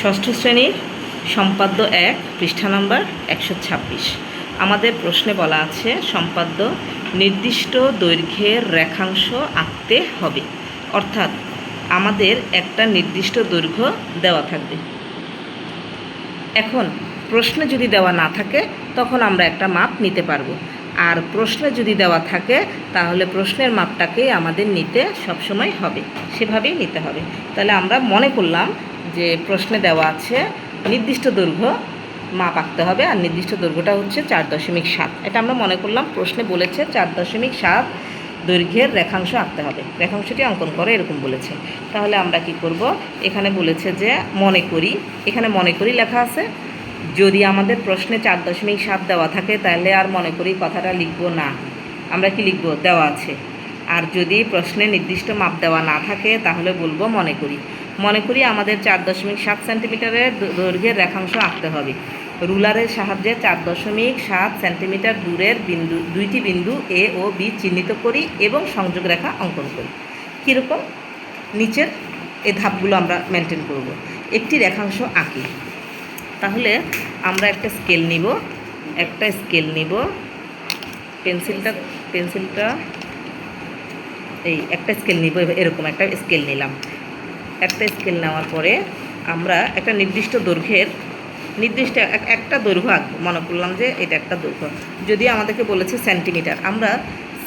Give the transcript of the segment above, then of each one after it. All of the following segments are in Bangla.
ষষ্ঠ শ্রেণীর সম্পাদ্য 1 পৃষ্ঠা নম্বর 126। আমাদের প্রশ্নে বলা আছে সম্পাদ্য নির্দিষ্ট দৈর্ঘ্যের রেখাংশ আঁকতে হবে, অর্থাৎ আমাদের একটা নির্দিষ্ট দৈর্ঘ্য দেওয়া থাকবে। এখন প্রশ্নে যদি দেওয়া না থাকে তখন আমরা একটা মাপ নিতে পারবো, আর প্রশ্নে যদি দেওয়া থাকে তাহলে প্রশ্নের মাপটাকেই আমাদের নিতে সবসময় হবে, সেভাবেই নিতে হবে। তাহলে আমরা মনে করলাম যে প্রশ্নে দেওয়া আছে নির্দিষ্ট দৈর্ঘ্য মাপ আঁকতে হবে, আর নির্দিষ্ট দৈর্ঘ্যটা হচ্ছে 4.7। এটা আমরা মনে করলাম প্রশ্নে বলেছে 4.7 দৈর্ঘ্যের রেখাংশ আঁকতে হবে, রেখাংশটি অঙ্কন করে এরকম বলেছে। তাহলে আমরা কি করব, এখানে বলেছে যে মনে করি, এখানে মনে করি লেখা আছে। যদি আমাদের প্রশ্নে 4.7 দেওয়া থাকে তাহলে আর মনে করি কথাটা লিখব না, আমরা কি লিখব, দেওয়া আছে। আর যদি প্রশ্নে নির্দিষ্ট মাপ দেওয়া না থাকে তাহলে বলবো মনে করি। মনে করি আমাদের 4.7 সেন্টিমিটারের দৈর্ঘ্যের রেখাংশ আঁকতে হবে। রুলারের সাহায্যে 4.7 সেন্টিমিটার দূরের দুইটি বিন্দু এ ও বি চিহ্নিত করি এবং সংযোগ রেখা অঙ্কন করি। কীরকম, নিচের এই ধাপগুলো আমরা মেনটেন করব। একটি রেখাংশ আঁকি। তাহলে আমরা একটা স্কেল নিব, পেন্সিলটা এই একটা স্কেল নিব, এরকম একটা স্কেল নিলাম। একটা স্কেল নেওয়ার পরে আমরা একটা নির্দিষ্ট দৈর্ঘ্যের একটা দৈর্ঘ্য আঁকবো। মনে করলাম যে এটা একটা দৈর্ঘ্য। যদি আমাদেরকে বলেছে সেন্টিমিটার, আমরা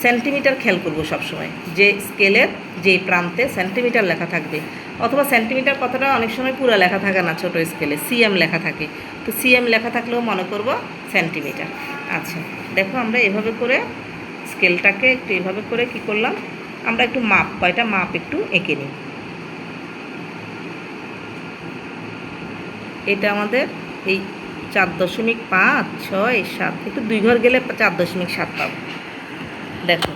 সেন্টিমিটার খেয়াল করব সবসময়, যে স্কেলের যে প্রান্তে সেন্টিমিটার লেখা থাকবে, অথবা সেন্টিমিটার কথাটা অনেক সময় পুরো লেখা থাকে না, ছোটো স্কেলে সিএম লেখা থাকে, তো সিএম লেখা থাকলেও মনে করব সেন্টিমিটার। আচ্ছা দেখো, আমরা এভাবে করে স্কেলটাকে একটু এভাবে করে কি করলাম, আমরা একটু কয়টা মাপ একটু এঁকে নিই। এটা আমাদের এই 4.5, 6, 7, একটু 2 ঘর গেলে 4.7 পাবো। দেখো,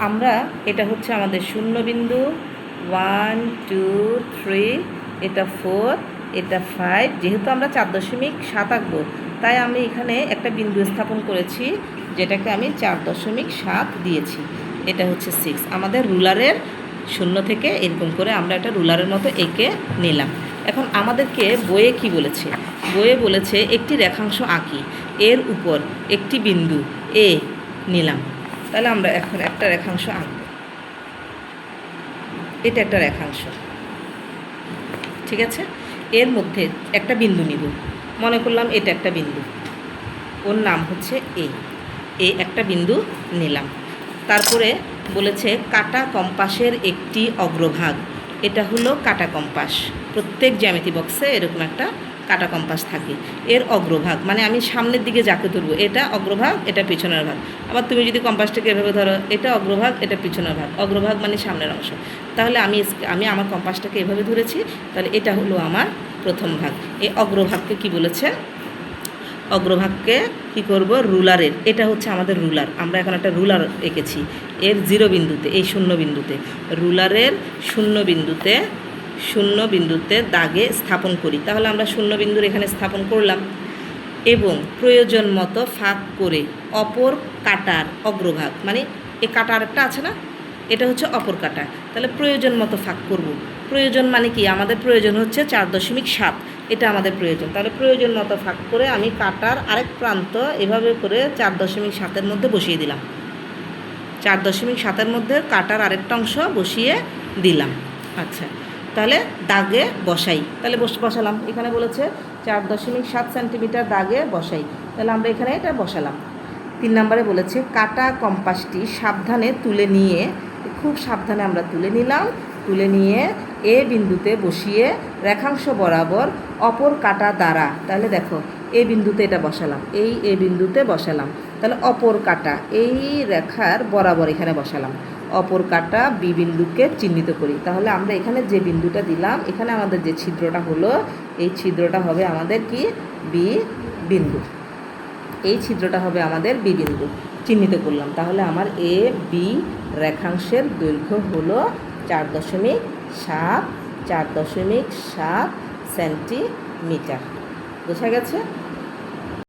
আমরা এটা হচ্ছে আমাদের শূন্য বিন্দু, 1 2 3, এটা 4, এটা 5। যেহেতু আমরা 4.7 আঁকবো, তাই আমি এখানে একটা বিন্দু স্থাপন করেছি, যেটাকে আমি 4.7 দিয়েছি। এটা হচ্ছে 6। আমাদের রুলারের শূন্য থেকে এরকম করে আমরা একটা রুলারের মতো এঁকে নিলাম। এখন আমাদেরকে বইয়ে কি বলেছে, বইয়ে বলেছে একটি রেখাংশ আঁকি, এর উপর একটি বিন্দু এ নিলাম। তাহলে আমরা এখন একটা রেখাংশ আঁকব। এটা একটা রেখাংশ, ঠিক আছে। এর মধ্যে একটা বিন্দু নিব, মনে করলাম এটা একটা বিন্দু, ওর নাম হচ্ছে এ একটা বিন্দু নিলাম। তারপরে বলেছে কাটা কম্পাসের একটি অগ্রভাগ, এটা হলো কাটা কম্পাস। প্রত্যেক জ্যামিতি বক্সে এরকম একটা কাটা কম্পাস থাকে। এর অগ্রভাগ মানে আমি সামনের দিকে যাকে ধরবো, এটা অগ্রভাগ, এটা পিছনের ভাগ। আবার তুমি যদি কম্পাসটাকে এভাবে ধরো, এটা অগ্রভাগ, এটা পিছনের ভাগ। অগ্রভাগ মানে সামনের অংশ। তাহলে আমি আমার কম্পাসটাকে এভাবে ধরেছি, তাহলে এটা হলো আমার প্রথম ভাগ। এই অগ্রভাগকে কি বলেছে, অগ্রভাগকে কি করব, রুলারের, এটা হচ্ছে আমাদের রুলার। আমরা এখন একটা রুলার এঁকেছি এর 0 বিন্দুতে, এই শূন্য বিন্দুতে, রুলারের শূন্য বিন্দুতে দাগে স্থাপন করি। তাহলে আমরা শূন্য বিন্দুর এখানে স্থাপন করলাম এবং প্রয়োজন মতো ফাঁক করে অপর কাটার অগ্রভাগ, মানে এই কাটা আরেকটা আছে না, এটা হচ্ছে অপর কাটা। তাহলে প্রয়োজন মতো ফাঁক করব। প্রয়োজন মানে কি, আমাদের প্রয়োজন হচ্ছে 4.7, এটা আমাদের প্রয়োজন। তাহলে প্রয়োজন মতো ফাঁক করে আমি কাটার আরেক প্রান্ত এভাবে করে 4.7-এর মধ্যে বসিয়ে দিলাম। 4.7-এর মধ্যে কাটার আরেকটা অংশ বসিয়ে দিলাম। আচ্ছা, তাহলে দাগে বসাই। তাহলে বসালাম, এখানে বলেছে 4.7 সেন্টিমিটার দাগে বসাই, তাহলে আমরা এখানে এটা বসালাম। 3 নম্বরে বলেছে কাটা কম্পাসটি সাবধানে তুলে নিয়ে, খুব সাবধানে আমরা তুলে নিলাম, তুলে নিয়ে এ বিন্দুতে বসিয়ে রেখাংশ বরাবর অপর কাটা দ্বারা, তাহলে দেখো এই বিন্দুতে এটা বসালাম, এই বিন্দুতে বসালাম, তাহলে অপর কাটা এই রেখার বরাবর এখানে বসালাম, অপর কাটা বি বিন্দুকে চিহ্নিত করি। তাহলে আমরা এখানে যে বিন্দুটা দিলাম, এখানে আমাদের যে ছিদ্রটা হলো, এই ছিদ্রটা হবে আমাদের কি, বি বিন্দু। এই ছিদ্রটা হবে আমাদের বি বিন্দু, চিহ্নিত করলাম। তাহলে আমার এ বি রেখাংশের দৈর্ঘ্য হলো 4.7 সেন্টিমিটার। বোঝা গেছে?